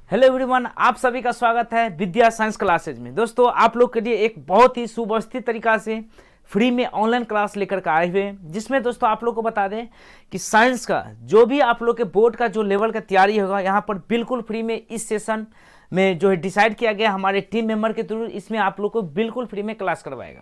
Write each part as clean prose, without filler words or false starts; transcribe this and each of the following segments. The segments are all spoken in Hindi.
हेलो एवरीवन, आप सभी का स्वागत है विद्या साइंस क्लासेज में। दोस्तों, आप लोग के लिए एक बहुत ही सुव्यवस्थित तरीका से फ्री में ऑनलाइन क्लास लेकर के आए हुए हैं, जिसमें दोस्तों आप लोग को बता दें कि साइंस का जो भी आप लोग के बोर्ड का जो लेवल का तैयारी होगा, यहाँ पर बिल्कुल फ्री में इस सेशन में जो है डिसाइड किया गया हमारे टीम मेंबर के थ्रू, इसमें आप लोग को बिल्कुल फ्री में क्लास करवाया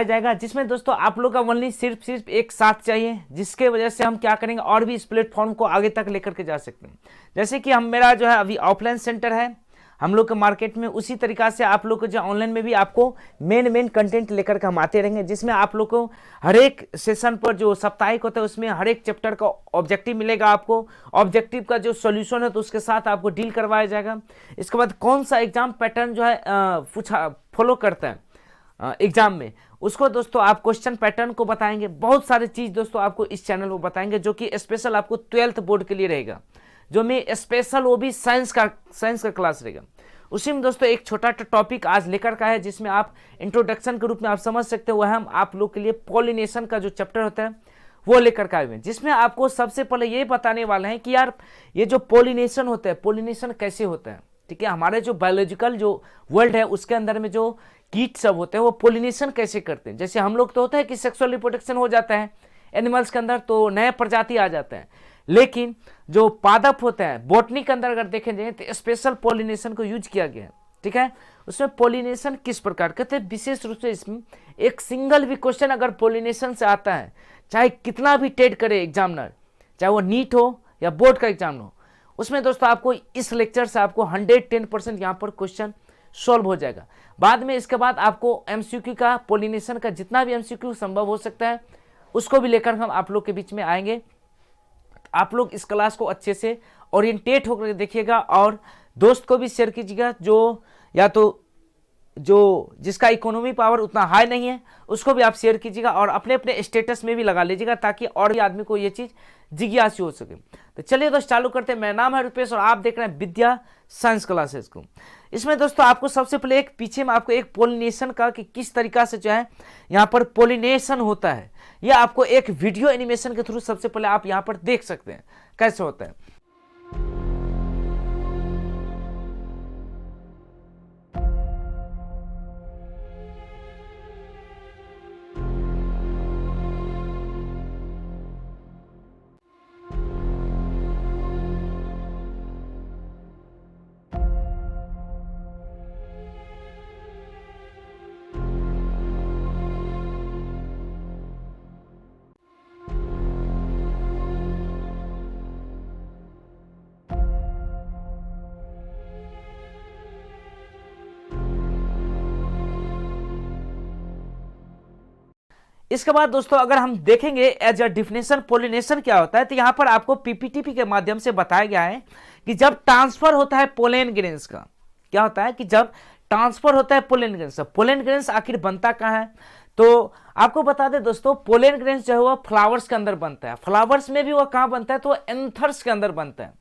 जाएगा। जिसमें दोस्तों आप लोग का ओनली सिर्फ एक साथ चाहिए, जिसके वजह से हम क्या करेंगे और भी इस प्लेटफॉर्म को आगे तक लेकर के जा सकते हैं। जैसे कि मेरा जो है अभी ऑफलाइन सेंटर है हम लोग के मार्केट में, उसी तरीका से आप लोग को जो ऑनलाइन में भी आपको मेन कंटेंट लेकर के हम आते रहेंगे, जिसमें आप लोग को हर एक सेशन पर जो साप्ताहिक होता है उसमें हर एक चैप्टर का ऑब्जेक्टिव मिलेगा। आपको ऑब्जेक्टिव का जो सॉल्यूशन है तो उसके साथ आपको डील करवाया जाएगा। इसके बाद कौन सा एग्जाम पैटर्न जो है फॉलो करता है एग्जाम में, उसको दोस्तों आप क्वेश्चन पैटर्न को बताएंगे। बहुत सारी चीज़ दोस्तों आपको इस चैनल पर बताएंगे, जो कि स्पेशल आपको 12th बोर्ड के लिए रहेगा, जो मैं स्पेशल वो भी साइंस का क्लास रहेगा। उसी में दोस्तों एक छोटा टॉपिक आज लेकर का है, जिसमें आप इंट्रोडक्शन के रूप में आप समझ सकते हो। वह हम आप लोग के लिए पॉलिनेशन का जो चैप्टर होता है वो लेकर के आए हुए हैं, जिसमें आपको सबसे पहले ये बताने वाले हैं कि यार ये जो पॉलिनेशन होता है, पॉलिनेशन कैसे होता है। ठीक है, हमारे जो बायोलॉजिकल जो वर्ल्ड है उसके अंदर में जो कीट सब होते हैं वो पोलिनेशन कैसे करते हैं। जैसे हम लोग तो होता है कि सेक्सुअल रिप्रोडक्शन हो जाता है एनिमल्स के अंदर, तो नए प्रजाति आ जाते हैं, लेकिन जो पादप होता है बॉटनी के अंदर अगर देखें जाए तो स्पेशल पोलिनेशन को यूज किया गया है। ठीक है, उसमें पोलिनेशन किस प्रकार करते हैं, विशेष रूप से इसमें एक सिंगल भी क्वेश्चन अगर पोलिनेशन से आता है, चाहे कितना भी टेट करे एग्जामिनर, चाहे वो नीट हो या बोर्ड का एग्जाम हो, उसमें दोस्तों आपको इस लेक्चर से आपको 110% यहाँ पर क्वेश्चन सॉल्व हो जाएगा। बाद में इसके बाद आपको एमसीक्यू का पोलिनेशन का जितना भी एमसीक्यू संभव हो सकता है उसको भी लेकर हम आप लोग के बीच में आएंगे। आप लोग इस क्लास को अच्छे से ओरिएंटेट होकर देखिएगा और दोस्त को भी शेयर कीजिएगा, जो या तो जो जिसका इकोनॉमी पावर उतना हाई नहीं है उसको भी आप शेयर कीजिएगा और अपने अपने स्टेटस में भी लगा लीजिएगा, ताकि और भी आदमी को ये चीज़ जिज्ञासु हो सके। तो चलिए दोस्त चालू करते हैं। मेरा नाम है रुपेश और आप देख रहे हैं विद्या साइंस क्लासेस को। इसमें दोस्तों आपको सबसे पहले एक पीछे में आपको एक पोलिनेशन का कि किस तरीका से जो है यहाँ पर पोलिनेशन होता है, यह आपको एक वीडियो एनिमेशन के थ्रू सबसे पहले आप यहाँ पर देख सकते हैं कैसे होता है। इसके बाद दोस्तों अगर हम देखेंगे एज अ डिफिनेशन पोलिनेशन क्या होता है, तो यहाँ पर आपको पीपीटीपी के माध्यम से बताया गया है कि जब ट्रांसफर होता है पोलन ग्रेन्स का, क्या होता है कि जब ट्रांसफर होता है पोलन ग्रेन्स का, पोलन ग्रेन्स आखिर बनता कहाँ है, तो आपको बता दें दोस्तों पोलन ग्रेन्स जो है वो फ्लावर्स के अंदर बनता है। फ्लावर्स में भी वो कहाँ बनता है, तो एंथर्स के अंदर बनता है।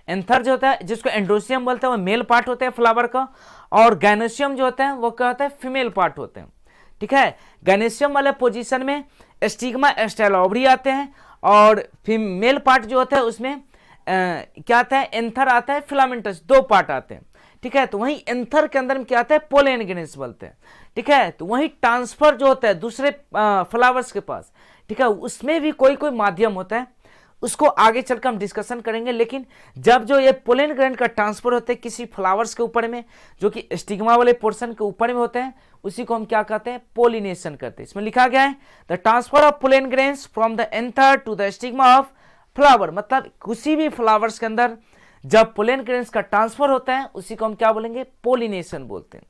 एंथर जो होता है जिसको एंड्रोसियम बोलते हैं वो मेल पार्ट होता है फ्लावर का, और गैनोसियम जो होता है वो क्या होता है, फीमेल पार्ट होते हैं। ठीक है, गैनेशियम वाले पोजीशन में स्टिग्मा स्टाइलोब्री आते हैं, और फीमेल पार्ट जो होता है उसमें क्या आता है, एंथर आता है, फिलामेंटस, दो पार्ट आते हैं। ठीक है, तो वहीं एंथर के अंदर में क्या आता है, पोलन ग्रेन्स बोलते हैं। ठीक है, तो वहीं ट्रांसफर जो होता है दूसरे फ्लावर्स के पास, ठीक है, उसमें भी कोई माध्यम होता है, उसको आगे चलकर हम डिस्कशन करेंगे। लेकिन जब जो ये पोलन ग्रेन का ट्रांसफर होता है किसी फ्लावर्स के ऊपर में, जो कि स्टिग्मा वाले पोर्शन के ऊपर में होते हैं, उसी को हम क्या कहते हैं, पोलिनेशन करते हैं। इसमें लिखा गया है the transfer of pollen grains from the anther to the stigma of flower, मतलब किसी भी फ्लावर्स के अंदर जब पोलन ग्रेन्स का ट्रांसफर होता है उसी को हम क्या बोलेंगे, पोलिनेशन बोलते हैं।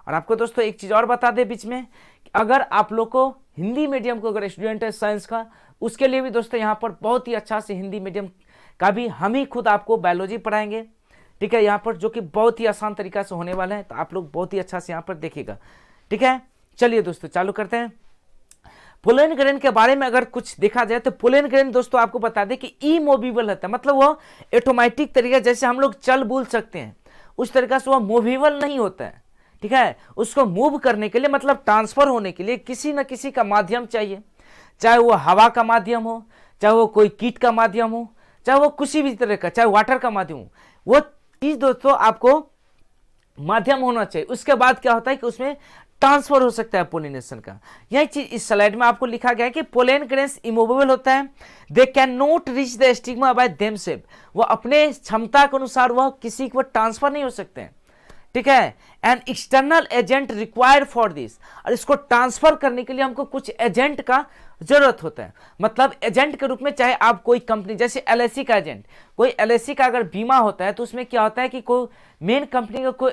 और आपको दोस्तों एक चीज और बता दें बीच में, अगर आप लोग को हिंदी मीडियम को अगर स्टूडेंट है साइंस का, उसके लिए भी दोस्तों यहाँ पर बहुत ही अच्छा से हिंदी मीडियम का भी हम ही खुद आपको बायोलॉजी पढ़ाएंगे। ठीक है, यहाँ पर जो कि बहुत ही आसान तरीका से होने वाला है, तो आप लोग बहुत ही अच्छा से यहाँ पर देखिएगा। ठीक है, चलिए दोस्तों चालू करते हैं। पोलन ग्रेन के बारे में अगर कुछ देखा जाए तो पोलन ग्रेन दोस्तों आपको बता दें कि इमूवेबल होता है, मतलब वो ऑटोमेटिक तरीका, जैसे हम लोग चल बुल सकते हैं उस तरीका से वो मूवेबल नहीं होता है। ठीक है, उसको मूव करने के लिए मतलब ट्रांसफर होने के लिए किसी न किसी का माध्यम चाहिए, चाहे वो हवा का माध्यम हो, चाहे वो कोई कीट का माध्यम हो, चाहे वो किसी भी तरह का, चाहे वाटर का माध्यम हो, वो चीज दोस्तों आपको माध्यम होना चाहिए। उसके बाद क्या होता है कि उसमें ट्रांसफर हो सकता है पोलिनेशन का। यही चीज इस स्लाइड में आपको लिखा गया है कि पोलन ग्रेन्स इमूवेबल होता है, they can not reach the stigma by themself, वो अपने क्षमता के अनुसार वह किसी को ट्रांसफर नहीं हो सकते हैं, ठीक है। An external agent required for this, और इसको ट्रांसफर करने के लिए हमको कुछ एजेंट का जरूरत होता है। मतलब एजेंट के रूप में चाहे आप कोई कंपनी, जैसे एलआईसी का एजेंट, कोई एलआईसी का अगर बीमा होता है तो उसमें क्या होता है कि कोई मेन कंपनी का कोई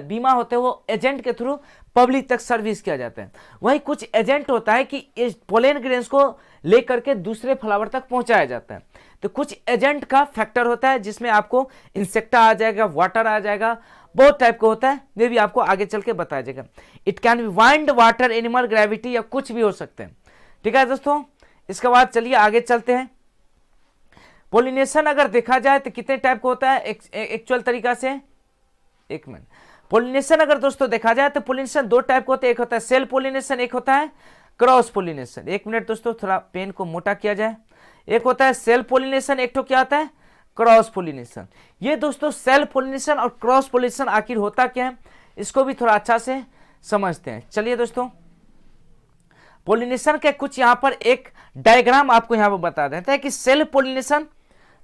बीमा होता है, वो एजेंट के थ्रू पब्लिक तक सर्विस किया जाता है। वही कुछ एजेंट होता है कि इस पोलन ग्रेन्स को लेकर के दूसरे फ्लावर तक पहुंचाया जाता है। तो कुछ एजेंट का फैक्टर होता है जिसमें आपको इंसेक्टा आ जाएगा, वाटर आ जाएगा, बहुत टाइप का होता है, ये भी आपको आगे चल के बताया जाएगा। It can be wind, water, animal, gravity, या कुछ भी हो सकते हैं, ठीक है दोस्तों। इसके बाद चलिए आगे चलते हैं। पोलिनेशन अगर देखा जाए तो कितने टाइप का होता है एक्चुअल तरीका से, एक मिनट। पोलिनेशन अगर दोस्तों देखा जाए तो पोलिनेशन दो टाइप का होता है, एक होता है सेल पोलिनेशन, एक होता है क्रॉस पोलिनेशन। एक मिनट दोस्तों, थोड़ा पेन को मोटा किया जाए। एक होता है सेल पोलिनेशन, एक तो क्या होता है क्रॉस पोलिनेशन। ये दोस्तों सेल पोलिनेशन और क्रॉस पोलिनेशन आखिर होता क्या है, इसको भी थोड़ा अच्छा से समझते हैं। चलिए दोस्तों, पोलिनेशन के कुछ यहां पर एक डायग्राम आपको यहां पर बता देते हैं कि सेल पोलिनेशन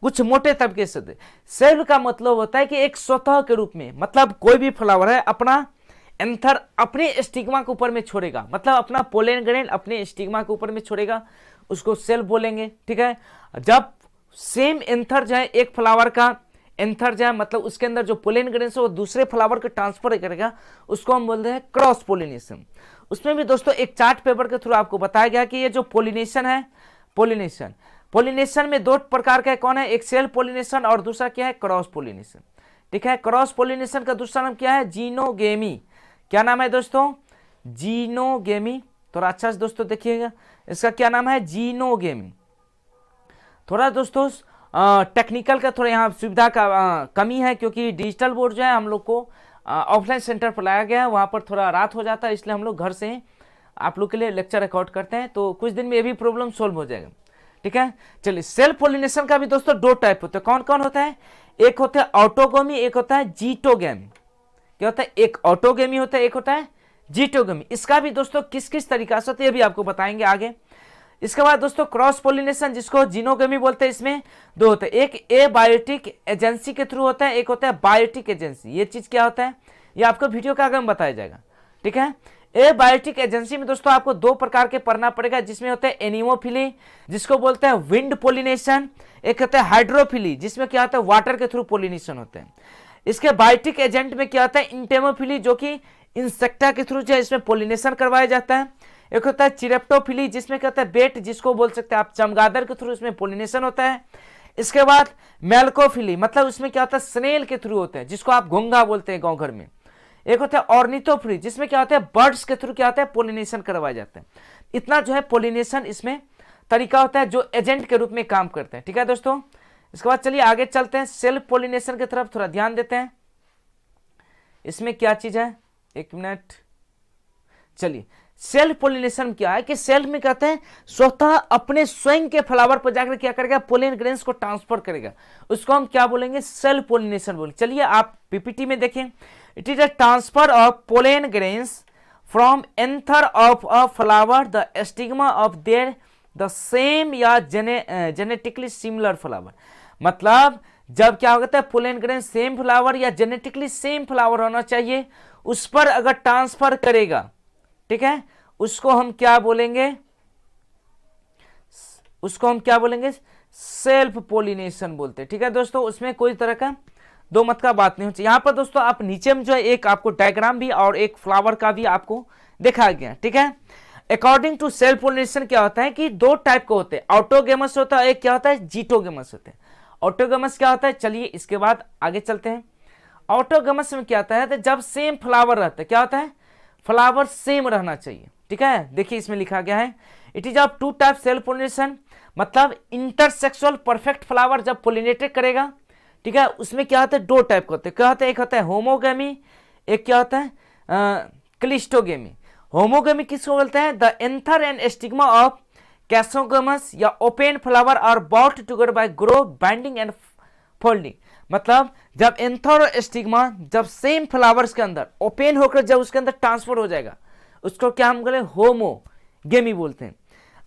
कुछ मोटे तरीके से, सेल का मतलब होता है कि एक स्वतः के रूप में, मतलब कोई भी फ्लावर है अपना एंथर अपने स्टिग्मा के ऊपर में छोड़ेगा, मतलब अपना पोलन ग्रेन अपने स्टिग्मा के ऊपर में छोड़ेगा, उसको सेल बोलेंगे, ठीक है। जब सेम एंथर जाए, एक फ्लावर का एंथर जाए, मतलब उसके अंदर जो पोलन ग्रेन है वो दूसरे फ्लावर को ट्रांसफर करेगा, उसको हम बोलते हैं क्रॉस पोलिनेशन। उसमें भी दोस्तों एक चार्ट पेपर के थ्रू आपको बताया गया कि ये जो पोलिनेशन है, पोलिनेशन में दो प्रकार का कौन है, एक सेल पोलिनेशन और दूसरा क्या है क्रॉस पोलिनेशन, ठीक है। क्रॉस पोलिनेशन का दूसरा नाम क्या है, जीनोगेमी। क्या नाम है दोस्तों, जीनोगेमी। थोड़ा अच्छा से दोस्तों देखिएगा, इसका क्या नाम है, जीनोगेमी। थोड़ा दोस्तों टेक्निकल का थोड़ा यहाँ सुविधा का कमी है, क्योंकि डिजिटल बोर्ड जो है हम लोग को ऑफलाइन सेंटर पर लाया गया है, वहाँ पर थोड़ा रात हो जाता है, इसलिए हम लोग घर से आप लोग के लिए लेक्चर रिकॉर्ड करते हैं। तो कुछ दिन में ये भी प्रॉब्लम सोल्व हो जाएगा, ठीक है। चलिए, सेल पोलिनेशन का भी दोस्तों दो टाइप होते हैं। कौन कौन होता है, एक होता है ऑटोगेमी, एक होता है जीटोगेमी। क्या होता है, एक ऑटोगेमी होता है, एक होता है जीटोगेमी। इसका भी दोस्तों किस किस तरीका से होता है ये भी आपको बताएंगे आगे। इसके बाद दोस्तों क्रॉस पोलिनेशन, जिसको जीनोगेमी बोलते हैं, इसमें दो होते हैं, एक एबायोटिक एजेंसी के थ्रू होता है, एक होता है बायोटिक एजेंसी। ये चीज क्या होता है ये आपको वीडियो के आगे में बताया जाएगा, ठीक है। एबायोटिक एजेंसी में दोस्तों आपको दो प्रकार के पढ़ना पड़ेगा, जिसमें होता है एनीमोफिली, जिसको बोलते हैं विंड पोलिनेशन, एक होता है हाइड्रोफिली, जिसमें क्या होता है वाटर के थ्रू पोलिनेशन होता है। इसके बायोटिक एजेंट में क्या होता है इंटेमोफिली, जो कि इंसेक्टा के थ्रू जो है इसमें पोलिनेशन करवाया जाता है। एक होता है चिरेप्टोफिली, जिसमें क्या होता है बेट, जिसको बोल सकते हैं आप चमगादड़ के थ्रू इसमें पोलिनेशन होता है। इसके बाद मेल्कोफिली, मतलब उसमें क्या होता है स्नेल के थ्रू होता है, जिसको आप घोंघा बोलते हैं गाँव घर में। एक होता है ऑर्निथोफिली, जिसमें क्या होता है बर्ड्स के थ्रू क्या होता है पोलिनेशन करवाया जाता है। इतना जो है पोलिनेशन इसमें तरीका होता है जो एजेंट के रूप में काम करते हैं, ठीक है दोस्तों। इसके बाद चलिए आगे चलते हैं, सेल्फ पोलिनेशन की तरफ थोड़ा ध्यान देते हैं। इसमें क्या चीज है, एक मिनट। चलिए, सेल्फ पोलिनेशन क्या है कि सेल्फ में कहते हैं स्वतः अपने स्वयं के फ्लावर पर जाकर क्या करेगा, पोलन ग्रेन्स को ट्रांसफर करेगा, उसको हम क्या बोलेंगे, सेल्फ पोलिनेशन बोलेंगे। चलिए आप पीपीटी में देखें, it is a transfer of pollen grains from anther of a flower the stigma of their the same या जेनेटिकली सिमिलर फ्लावर। मतलब जब क्या होता है पोलन ग्रेन सेम फ्लावर या जेनेटिकली सेम फ्लावर होना चाहिए, उस पर अगर ट्रांसफर करेगा, ठीक है, उसको हम क्या बोलेंगे, उसको हम क्या बोलेंगे, सेल्फ पोलिनेशन बोलते हैं, ठीक है दोस्तों। उसमें कोई तरह का दो मत का बात नहीं होती। यहां पर दोस्तों आप नीचे में जो है एक आपको डायग्राम भी और एक फ्लावर का भी आपको दिखाया गया, ठीक है। अकॉर्डिंग टू सेल्फ पोलिनेशन क्या होता है कि दो टाइप के होते हैं, ऑटोगेमस होता है, एक क्या होता है जीटोगेमस होते हैं। ऑटोगेमस क्या होता है, चलिए इसके बाद आगे चलते हैं। ऑटोगेमस में क्या होता है, तो जब सेम फ्लावर रहता है, क्या होता है फ्लावर सेम रहना चाहिए, ठीक है। देखिए इसमें लिखा गया है it is of two type self pollination, मतलब इंटरसेक्सुअल परफेक्ट फ्लावर जब पोलिनेटेड करेगा, ठीक है, उसमें क्या होता है दो टाइप के होते हैं। क्या होता है, एक होता है होमोगेमी, एक क्या होता है क्लिस्टोगेमी। होमोगेमी किसको बोलते हैं, the anther and stigma of chasmogamous या open flower are brought together by grow binding and folding. मतलब जब एंथर और स्टिग्मा जब सेम फ्लावर्स के अंदर ओपन होकर जब उसके अंदर ट्रांसफर हो जाएगा, उसको क्या हम बोले, होमोगेमी बोलते हैं।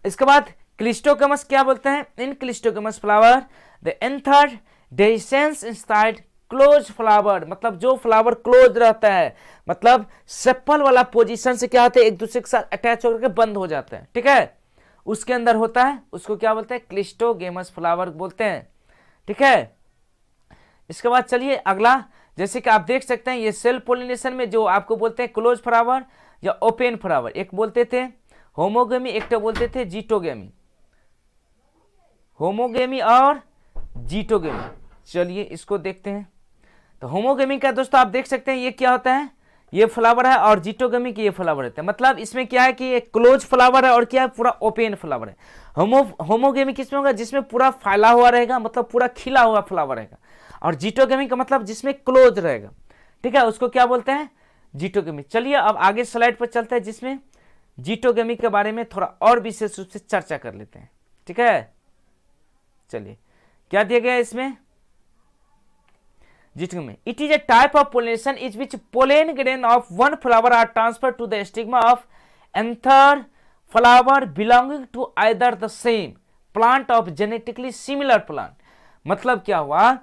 इसके बाद क्लिस्टोगेमस क्या बोलते हैं, in cleistogamous flower the anther dehisce inside close flower, मतलब जो फ्लावर क्लोज रहता है, मतलब सेपल वाला पोजीशन से क्या होता है, एक दूसरे के साथ अटैच होकर के बंद हो जाते हैं, ठीक है, उसके अंदर होता है, उसको क्या बोलते हैं, क्लिस्टोगेमस फ्लावर बोलते हैं, ठीक है। इसके बाद चलिए अगला, जैसे कि आप देख सकते हैं ये सेल्फ पोलिनेशन में जो आपको बोलते हैं क्लोज फ्लावर या ओपन फ्लावर, एक बोलते थे होमोगेमी, एक तो बोलते थे जीटोगेमी, होमोगेमी और जीटोगेमी। चलिए इसको देखते हैं। तो होमोगेमी का दोस्तों आप देख सकते हैं ये क्या होता है, ये फ्लावर है, और जीटोगेमी की ये फ्लावर होता है। मतलब इसमें क्या है कि ये क्लोज फ्लावर है और क्या है, पूरा ओपन फ्लावर है। होमोगेमी किसमें होगा, जिसमें पूरा फैला हुआ रहेगा, मतलब पूरा खिला हुआ फ्लावर रहेगा। और जीटोगेमी का मतलब जिसमें क्लोज रहेगा, ठीक है, उसको क्या बोलते हैं, जीटोगेमी। चलिए अब आगे स्लाइड पर चलते हैं, जिसमें जीटोगेमी के बारे में थोड़ा और विशेष रूप से चर्चा कर लेते हैं, ठीक है। चलिए क्या दिया गया है इसमें, geitonogamy, it is a type of pollination in which pollen grain of one flower are transferred to the stigma of another flower belonging to either the same plant of genetically similar plant। मतलब क्या हुआ,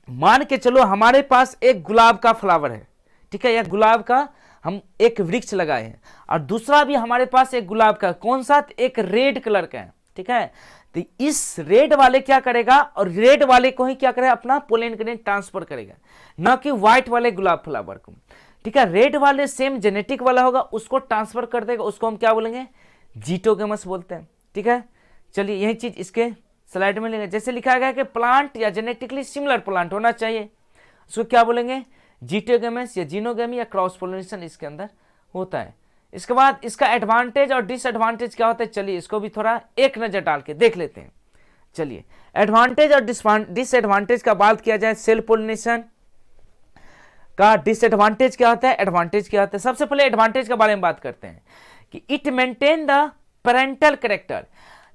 मान के चलो हमारे पास एक गुलाब का फ्लावर है, ठीक है, या गुलाब का हम एक वृक्ष लगाए हैं, और दूसरा भी हमारे पास एक गुलाब का, कौन सा, एक रेड कलर का है, ठीक है। तो इस रेड वाले क्या करेगा, और रेड वाले को ही क्या करेगा, अपना पोलन ग्रेन ट्रांसफर करेगा, ना कि व्हाइट वाले गुलाब फ्लावर को, ठीक है। रेड वाले सेम जेनेटिक वाला होगा, उसको ट्रांसफर कर देगा, उसको हम क्या बोलेंगे, जीटोगेमस बोलते हैं, ठीक है। चलिए यही चीज इसके स्लाइड में लेंगे, जैसे लिखा गया कि प्लांट या जेनेटिकली सिमिलर प्लांट होना चाहिए, उसको क्या बोलेंगे, जीटोगेमस या जीनोगेमी या क्रॉस पोलिनेशन इसके अंदर होता है। इसके बाद इसका एडवांटेज और डिसएडवांटेज क्या होता है, चलिए इसको भी थोड़ा एक नजर डाल के देख लेते हैं। चलिए एडवांटेज और डिसएडवांटेज का बात किया जाए, सेल्फ पोलिनेशन का डिसएडवांटेज क्या होता है, एडवांटेज क्या होता है। सबसे पहले एडवांटेज के बारे में बात करते हैं कि it maintain the parental character.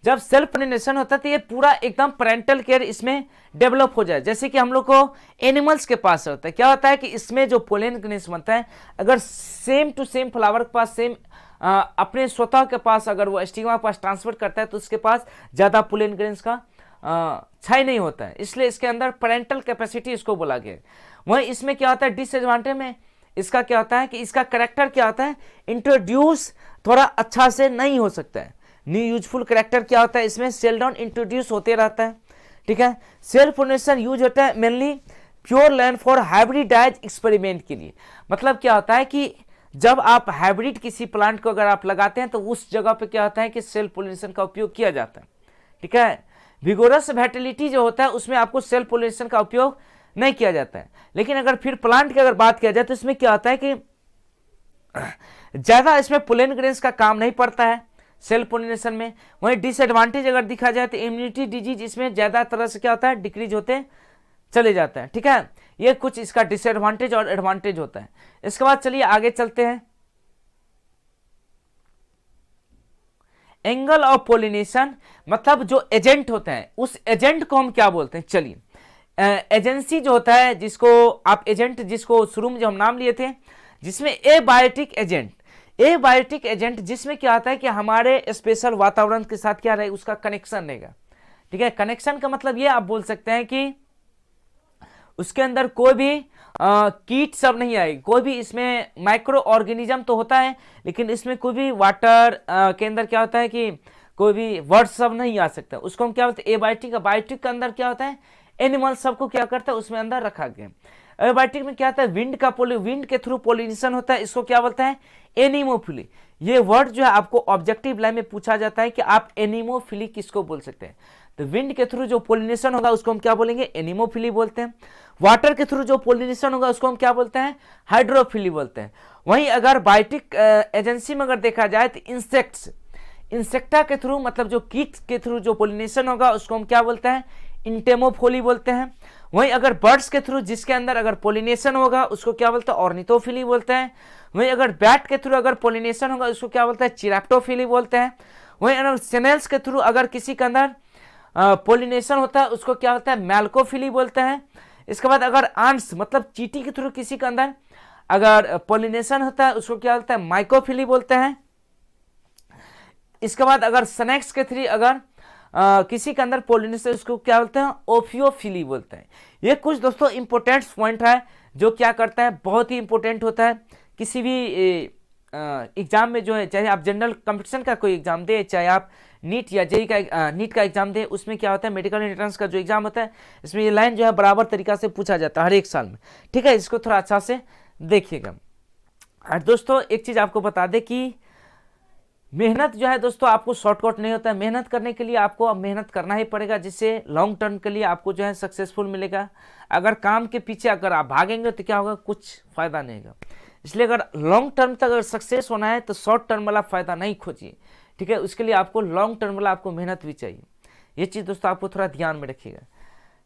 जब सेल्फ पोलिनेशन होता है तो ये पूरा एकदम पेरेंटल केयर इसमें डेवलप हो जाए। जैसे कि हम लोग को एनिमल्स के पास होता है, क्या होता है कि इसमें जो पोलन ग्रेन्स बनता है, अगर सेम टू सेम फ्लावर के पास सेम अपने स्वतः के पास अगर वो स्टिग्मा के पास ट्रांसफर करता है तो उसके पास ज़्यादा पोलन ग्रेन्स का क्षय नहीं होता है, इसलिए इसके अंदर पेरेंटल कैपेसिटी इसको बोला गया है। वहीं इसमें क्या होता है, डिसएडवांटेज में इसका क्या होता है कि इसका करेक्टर क्या होता है, इंट्रोड्यूस थोड़ा अच्छा से नहीं हो सकता है। न्यू यूजफुल करेक्टर क्या होता है, इसमें सेल डाउन इंट्रोड्यूस होते रहता है, ठीक है। सेल्फ पोलिनेशन यूज होता है mainly pure land for hybridize experiment के लिए। मतलब क्या होता है कि जब आप हाइब्रिड किसी प्लांट को अगर आप लगाते हैं तो उस जगह पे क्या होता है कि सेल्फ पोलिनेशन का उपयोग किया जाता है, ठीक है। विगोरस वाइटैलिटी जो होता है उसमें आपको सेल्फ पोलिनेशन का उपयोग नहीं किया जाता है। लेकिन अगर फिर प्लांट की अगर बात किया जाए तो इसमें क्या होता है कि ज्यादा इसमें पोलन ग्रेन्स का काम नहीं पड़ता है सेल्फ पोलिनेशन में। वहीं डिसएडवांटेज अगर दिखा जाए तो इम्यूनिटी डिजीज इसमें ज्यादा तरह से क्या होता है, डिक्रीज होते चले जाता है, ठीक है। ये कुछ इसका डिसएडवांटेज और एडवांटेज होता है। इसके बाद चलिए आगे चलते हैं। एंगल ऑफ पोलिनेशन, मतलब जो एजेंट होते हैं उस एजेंट को हम क्या बोलते हैं। चलिए एजेंसी जो होता है, जिसको आप एजेंट, जिसको शुरू में जो हम नाम लिए थे, जिसमें एबायोटिक एजेंट, एबायोटिक एजेंट जिसमें क्या आता है कि हमारे स्पेशल वातावरण के साथ क्या रहे, उसका कनेक्शन रहेगा, ठीक है। कनेक्शन का मतलब ये आप बोल सकते हैं कि उसके अंदर कोई भी कीट सब नहीं आएगी, कोई भी इसमें माइक्रो ऑर्गेनिज्म तो होता है लेकिन इसमें कोई भी वाटर के अंदर क्या होता है कि कोई भी वर्ड सब नहीं आ सकता, उसको हम क्या बोलते हैं, एबायोटिक। बायोटिक के अंदर क्या होता है, एनिमल सबको क्या करता है उसमें अंदर रखा गया। एबायोटिक में क्या होता है, विंड के थ्रू पोलिनेशन होता है, इसको क्या बोलता है, एनिमोफिली। ये वर्ड जो है आपको ऑब्जेक्टिव लाइन में पूछा जाता है कि आप एनिमोफिली किसको बोल सकते हैं, तो विंड के थ्रू जो पोलिनेशन होगा उसको हम क्या बोलेंगे, एनिमोफिली बोलते हैं। वाटर के थ्रू जो पोलिनेशन होगा उसको हम क्या बोलते हैं, हाइड्रोफिली बोलते हैं। वहीं अगर बायोटिक एजेंसी में अगर देखा जाए तो इंसेक्टा के थ्रू, मतलब जो कीट के थ्रू जो पोलिनेशन होगा उसको हम क्या बोलते हैं, इंटेमोफिली बोलते हैं। वहीं अगर बर्ड्स के थ्रू जिसके अंदर अगर पोलिनेशन होगा उसको क्या बोलते हैं, ऑर्निथोफिली बोलते हैं। वहीं अगर बैट के थ्रू अगर पोलिनेशन होगा उसको क्या बोलते हैं, चिरैप्टोफिली बोलते हैं। वहीं अगर स्नेल्स के थ्रू अगर किसी के अंदर पोलिनेशन होता है उसको क्या होता है, मैल्कोफिली बोलते हैं। इसके बाद अगर आंट्स मतलब चींटी के थ्रू किसी के अंदर अगर पोलिनेशन होता है उसको क्या बोलते हैं, माइकोफिली बोलते हैं। इसके बाद अगर स्नेक्स के थ्रू अगर किसी के अंदर पोलिनेशन उसको क्या बोलते हैं, ओफियोफिली बोलते हैं। ये कुछ दोस्तों इंपॉर्टेंट पॉइंट है जो क्या करता है, बहुत ही इंपॉर्टेंट होता है किसी भी एग्जाम में जो है, चाहे आप जनरल कंपटीशन का कोई एग्जाम दे, चाहे आप नीट या जेई का नीट का एग्जाम दे, उसमें क्या होता है मेडिकल एंट्रेंस का जो एग्जाम होता है इसमें ये लाइन जो है बराबर तरीका से पूछा जाता है हर एक साल में, ठीक है। इसको थोड़ा अच्छा से देखिएगा। और दोस्तों एक चीज आपको बता दें कि मेहनत जो है दोस्तों आपको शॉर्टकट नहीं होता है, मेहनत करने के लिए आपको अब मेहनत करना ही पड़ेगा, जिससे लॉन्ग टर्म के लिए आपको जो है सक्सेसफुल मिलेगा। अगर काम के पीछे अगर आप भागेंगे तो क्या होगा, कुछ फायदा नहीं होगा। इसलिए अगर लॉन्ग टर्म तक अगर सक्सेस होना है तो शॉर्ट टर्म वाला फायदा नहीं खोजिए, ठीक है। उसके लिए आपको लॉन्ग टर्म वाला आपको मेहनत भी चाहिए। ये चीज़ दोस्तों आपको थोड़ा ध्यान में रखिएगा,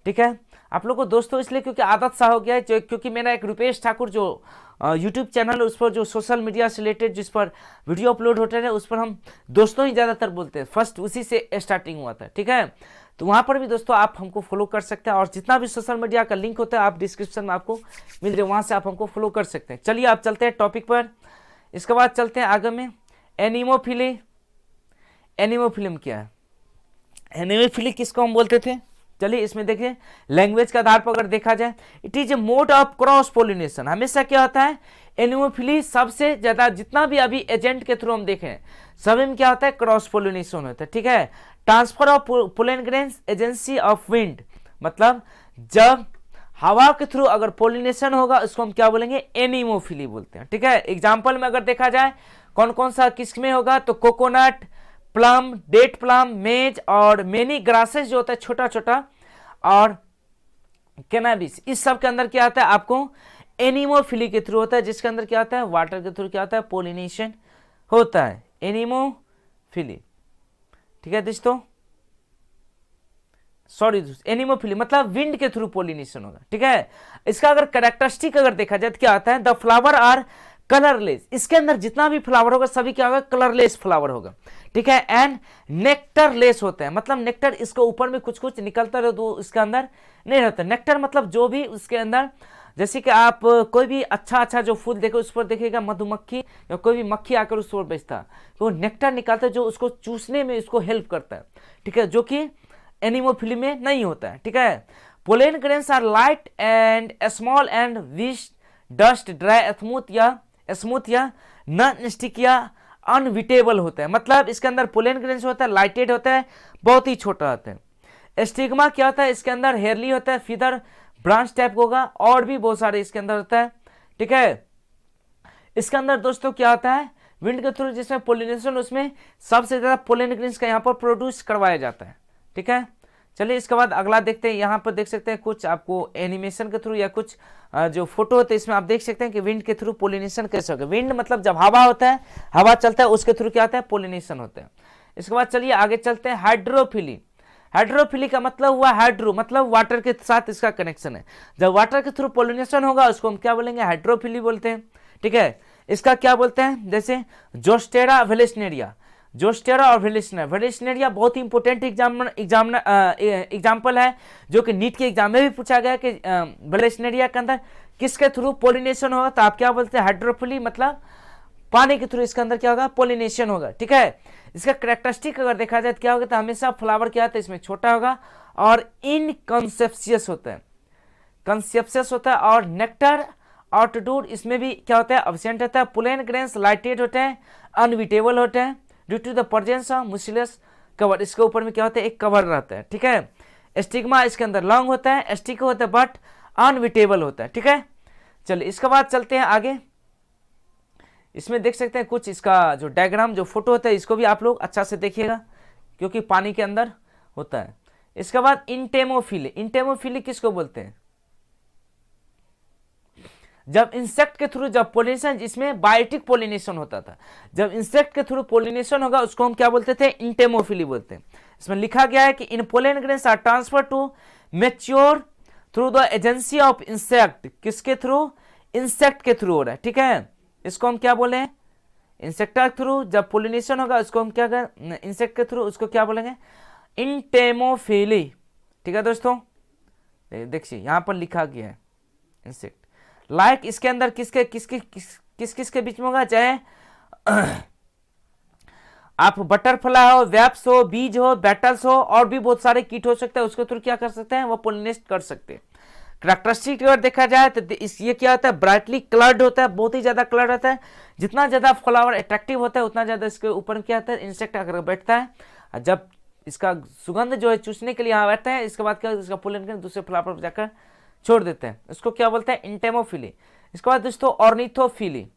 ठीक है। आप लोग को दोस्तों इसलिए क्योंकि आदत सा हो गया है, क्योंकि मेरा एक रुपेश ठाकुर जो यूट्यूब चैनल है उस पर जो सोशल मीडिया से रिलेटेड जिस पर वीडियो अपलोड होते हैं उस पर हम दोस्तों ही ज़्यादातर बोलते हैं, फर्स्ट उसी से स्टार्टिंग हुआ था, ठीक है। तो वहाँ पर भी दोस्तों आप हमको फॉलो कर सकते हैं, और जितना भी सोशल मीडिया का लिंक होता है आप डिस्क्रिप्शन में आपको मिल जाए, वहाँ से आप हमको फॉलो कर सकते हैं। चलिए आप चलते हैं टॉपिक पर। इसके बाद चलते हैं आगे में एनिमोफिली। एनिमोफिली क्या है, एनिमोफिली किसको हम बोलते थे, चलिए इसमें देखिए लैंग्वेज के आधार पर अगर देखा जाए, it is A mode of cross pollination. हमेशा क्या होता है, एनिमोफिली सबसे ज्यादा जितना भी अभी एजेंट के थ्रू हम देखें सभी में क्या होता है, क्रॉस पोलिनेशन होता है, ठीक है। Transfer of pollen grains agency of wind, मतलब जब हवा के थ्रू अगर पोलिनेशन होगा उसको हम क्या बोलेंगे, एनिमोफिली बोलते हैं, ठीक है। एग्जाम्पल में अगर देखा जाए कौन कौन सा किस में होगा, तो कोकोनट, प्लम, डेट प्लम, मेज और मेनी ग्रासेस जो होता है छोटा छोटा, और कैनाबिस, इस सब के अंदर क्या आता है आपको एनिमोफिली के थ्रू होता है, जिसके अंदर क्या होता है वाटर के थ्रू क्या होता है पोलिनेशन होता है, एनिमोफिली, ठीक है दोस्तों। सॉरी एनिमोफिली मतलब विंड के थ्रू पोलिनेशन होगा, ठीक है। इसका अगर कैरेक्टरिस्टिक अगर देखा जाए तो क्या आता है, द फ्लावर आर कलरलेस, इसके अंदर जितना भी फ्लावर होगा सभी क्या होगा, कलरलेस फ्लावर होगा, ठीक है। एंड नेक्टरलेस होते हैं, मतलब नेक्टर इसको ऊपर में कुछ कुछ निकलता रहे तो इसके अंदर नहीं रहता। नेक्टर मतलब जो भी उसके अंदर, जैसे कि आप कोई भी अच्छा जो फूल देखो उस पर देखिएगा मधुमक्खी या कोई भी मक्खी आकर उस पर बेचता है, तो नेक्टर निकालता है जो उसको चूसने में उसको हेल्प करता है, ठीक है, जो कि एनिमोफिली में नहीं होता है, ठीक है। Pollen grains are light and small and which dust dry smooth या नॉन स्टिक या अनविटेबल होता है, मतलब इसके अंदर पोलन ग्रेन्स होता है, लाइटेड होता है, बहुत ही छोटा होता है। स्टिग्मा क्या होता है, इसके अंदर हेयरली होता है, फीदर ब्रांच टाइप होगा, और भी बहुत सारे इसके अंदर होता है, ठीक है। इसके अंदर दोस्तों क्या होता है, विंड के थ्रू जिसमें पोलिनेशन, उसमें सबसे ज्यादा पोलन ग्रेन्स का यहाँ पर प्रोड्यूस करवाया जाता है, ठीक है। चलिए इसके बाद अगला देखते हैं। यहाँ पर देख सकते हैं कुछ आपको एनिमेशन के थ्रू या कुछ जो फोटो होते हैं इसमें आप देख सकते हैं कि विंड के थ्रू पोलिनेशन कैसे होगा। विंड मतलब जब हवा होता है, हवा चलता है उसके थ्रू क्या होता है, पोलिनेशन होता है। इसके बाद चलिए आगे चलते हैं हाइड्रोफिली। हाइड्रोफिली का मतलब हुआ हाइड्रो मतलब वाटर के साथ इसका कनेक्शन है, जब वाटर के थ्रू पोलिनेशन होगा उसको हम क्या बोलेंगे, हाइड्रोफिली बोलते हैं, ठीक है। इसका क्या बोलते हैं, जैसे जोस्टेरा वेलेस्नेरिया, जोस्टेरा और वेलेस्नेरिया बहुत ही इंपॉर्टेंट एग्जाम्पल है, जो कि नीट के एग्जाम में भी पूछा गया कि वेलेस्नेरिया के अंदर किसके थ्रू पोलिनेशन होगा, तो आप क्या बोलते हैं, हाइड्रोफिली मतलब पानी के थ्रू इसके अंदर क्या होगा, पोलिनेशन होगा, ठीक है। इसका कैरेक्टरिस्टिक अगर देखा जाए तो क्या होगा, तो हमेशा फ्लावर क्या होता है इसमें छोटा होगा और इनकॉन्सेप्शियस होता है, कंसेप्शियस होता है, और नेक्टर आउटडोर इसमें भी क्या होता है, एब्सेंट होता है। पोलन ग्रेन्स लाइटेड होते हैं, अनविटेबल होते हैं due to the presence of mucilage cover, इसके ऊपर में क्या होता है, एक कवर रहता है, ठीक है। स्टिग्मा इसके अंदर लॉन्ग होता है, स्टिक होता है बट अनविटेबल होता है, ठीक है। चलिए इसके बाद चलते हैं आगे। इसमें देख सकते हैं कुछ इसका जो डायग्राम जो फोटो होता है इसको भी आप लोग अच्छा से देखिएगा, क्योंकि पानी के अंदर होता है। इसके बाद इंटेमोफिली, इंटेमोफिली किसको बोलते हैं, जब इंसेक्ट के थ्रू जब पोलिनेशन, जिसमें बायोटिक पोलिनेशन होता था, जब इंसेक्ट के थ्रू पोलिनेशन होगा उसको हम क्या बोलते थे, इंटेमोफिली बोलते हैं। इसमें लिखा गया है कि इन pollen grains are transfer to mature through the agency of insect, किसके थ्रू, इंसेक्ट के थ्रू हो रहा है, ठीक है। इसको हम क्या बोले, इंसेक्ट के थ्रू जब पोलिनेशन होगा उसको हम क्या करें, इंसेक्ट के थ्रू उसको क्या बोलेंगे, इंटेमोफिली, ठीक है दोस्तों। देखिए यहाँ पर लिखा गया है इंसेक्ट लाइक, इसके अंदर किसके किसके किस किस के बीच में होगा, चाहे आप बटरफ्लाई हो, वेब्स हो, बीज हो, बैटल्स हो, और भी बहुत सारे कीट हो सकते हैं, उसके थ्रू क्या कर सकते हैं, वो पोलिनेट कर सकते हैं। कैरेक्टरिस्टिक अगर देखा जाए तो ये क्या होता है, ब्राइटली कलर्ड होता है, बहुत ही ज्यादा कलर होता है। जितना ज्यादा फ्लावर अट्रैक्टिव होता है उतना ज्यादा इसके ऊपर क्या होता है, इंसेक्ट आकर बैठता है, और जब इसका सुगंध जो है चूसने के लिए यहाँ बैठता है, इसके बाद क्या इसका पोलन दूसरे फ्लावर पर जाकर छोड़ देते हैं, इसको क्या बोलते हैं, इंटेमोफिली। इसके बाद दोस्तों ऑर्निथोफिली,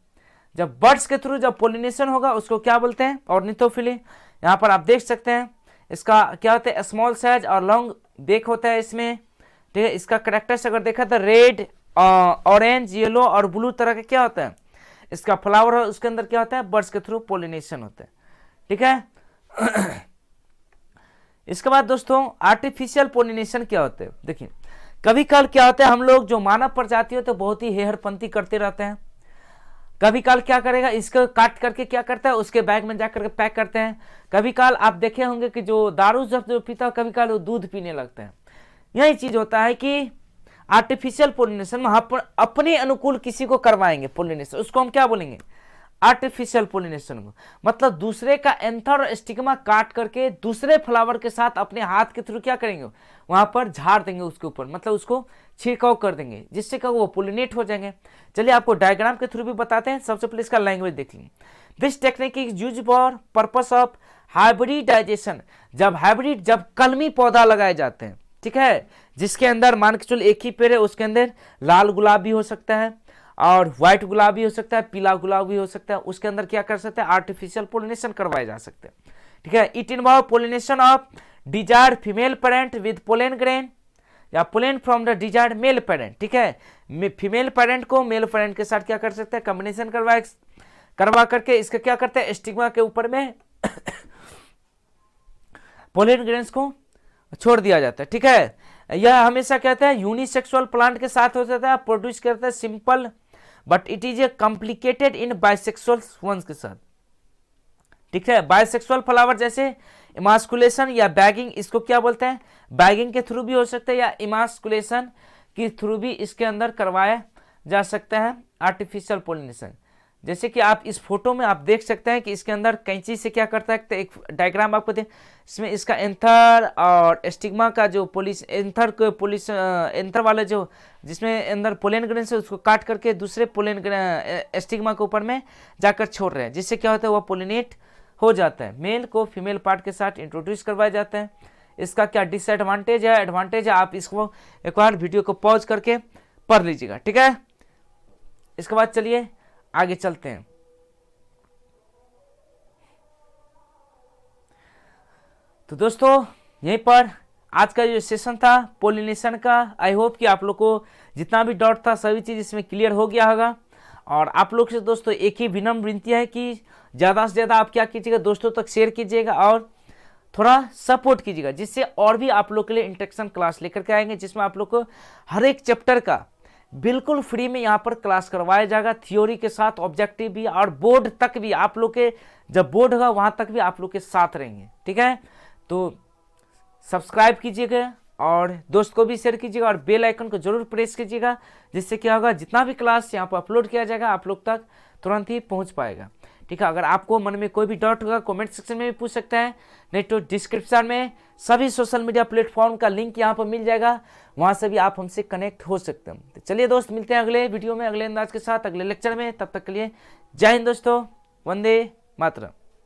जब बर्ड्स के थ्रू जब पोलिनेशन होगा उसको क्या बोलते हैं, ऑर्निथोफिली। यहाँ पर आप देख सकते हैं इसका क्या होता है, स्मॉल साइज और लॉन्ग बेक होता है इसमें, ठीक है। इसका करेक्टर्स अगर देखा तो रेड, ऑरेंज, येलो और ब्लू तरह का क्या होता है, इसका फ्लावर है, उसके अंदर क्या होता है, बर्ड्स के थ्रू पोलिनेशन होता है, ठीक है। इसके बाद दोस्तों आर्टिफिशियल पोलिनेशन क्या होते हैं, देखिए कभी कल क्या होता है, हम लोग जो मानव प्रजाति होते हैं बहुत ही हेहरपंती करते रहते हैं। कभी काल क्या करेगा, इसको काट करके क्या करता है, उसके बैग में जाकर के पैक करते हैं। कभी काल आप देखे होंगे कि जो दारू जब जो पीता है, कभी काल वो दूध पीने लगते हैं। यही चीज होता है कि आर्टिफिशियल पोलिनेशन में हम अपने अनुकूल किसी को करवाएंगे पोलिनेशन, उसको हम क्या बोलेंगे, आर्टिफिशियल पोलिनेशन को। मतलब दूसरे का एंथर और स्टिग्मा काट करके दूसरे फ्लावर के साथ अपने हाथ के थ्रू क्या करेंगे, वहां पर झाड़ देंगे उसके ऊपर, मतलब उसको छिड़काव कर देंगे, जिससे क्या वो पोलिनेट हो जाएंगे। चलिए आपको डायग्राम के थ्रू भी बताते हैं। सबसे पहले इसका लैंग्वेज देख लीजिए। This technique is use for purpose of hybridization, जब कलमी पौधा लगाए जाते हैं, ठीक है, जिसके अंदर मान के चलो एक ही पेड़ है, उसके अंदर लाल गुलाब भी हो सकता है और व्हाइट गुलाब भी हो सकता है, पीला गुलाब भी हो सकता है, उसके अंदर क्या कर सकते हैं, आर्टिफिशियल पोलिनेशन करवाए जा सकते हैं, ठीक है। It involve pollination of desired female parent with pollen grain या pollen from the desired male parent, ठीक है। फीमेल पेरेंट को मेल पेरेंट के साथ क्या कर सकते हैं, कॉम्बिनेशन करवा करके इसका क्या करते हैं, स्टिग्मा के ऊपर में पोलन ग्रेन्स को छोड़ दिया जाता है, ठीक है। यह हमेशा कहते हैं यूनिसेक्सुअल प्लांट के साथ हो जाता है, प्रोड्यूस करता है simple, but it is a complicated in bisexual ones के साथ, ठीक है। बाइसेक्सुअल फ्लावर जैसे इमास्कुलेशन या बैगिंग, इसको क्या बोलते हैं, बैगिंग के थ्रू भी हो सकता है या इमास्कुलेशन के थ्रू भी इसके अंदर करवाया जा सकता है आर्टिफिशियल पोलिनेशन। जैसे कि आप इस फोटो में आप देख सकते हैं कि इसके अंदर कैंची से क्या करता है, तो एक डायग्राम आपको दे, इसमें इसका एंथर और स्टिग्मा का जो एंथर वाले जो जिसमें अंदर पोलन ग्रेन से उसको काट करके दूसरे पोलन स्टिग्मा के ऊपर में जाकर छोड़ रहे हैं, जिससे क्या होता है, वह पोलिनेट हो जाता है। मेल को फीमेल पार्ट के साथ इंट्रोड्यूस करवाया जाता है। इसका क्या डिसएडवांटेज है, एडवांटेज है, आप इसको एक बार वीडियो को पॉज करके पढ़ लीजिएगा, ठीक है। इसके बाद चलिए आगे चलते हैं। तो दोस्तों यहीं पर आज का जो सेशन था पोलिनेशन का, आई होप कि आप लोग को जितना भी डाउट था सभी चीज इसमें क्लियर हो गया होगा। और आप लोग से दोस्तों एक ही विनम्र विनती है कि ज़्यादा से ज़्यादा आप क्या कीजिएगा, दोस्तों तक शेयर कीजिएगा और थोड़ा सपोर्ट कीजिएगा, जिससे और भी आप लोग के लिए इंटरेक्शन क्लास लेकर के आएंगे, जिसमें आप लोग को हर एक चैप्टर का बिल्कुल फ्री में यहाँ पर क्लास करवाया जाएगा, थ्योरी के साथ, ऑब्जेक्टिव भी, और बोर्ड तक भी आप लोग के जब बोर्ड होगा वहाँ तक भी आप लोग के साथ रहेंगे, ठीक है। तो सब्सक्राइब कीजिएगा और दोस्त को भी शेयर कीजिएगा और बेल आइकन को जरूर प्रेस कीजिएगा, जिससे क्या होगा, जितना भी क्लास यहाँ पर अपलोड किया जाएगा आप लोग तक तुरंत ही पहुँच पाएगा, ठीक है। अगर आपको मन में कोई भी डाउट होगा कमेंट सेक्शन में भी पूछ सकते हैं, नहीं तो डिस्क्रिप्शन में सभी सोशल मीडिया प्लेटफॉर्म का लिंक यहाँ पर मिल जाएगा, वहाँ से भी आप हमसे कनेक्ट हो सकते हैं। तो चलिए दोस्त, मिलते हैं अगले वीडियो में अगले अंदाज के साथ अगले लेक्चर में। तब तक के लिए जय हिंद दोस्तों, वंदे मातरम।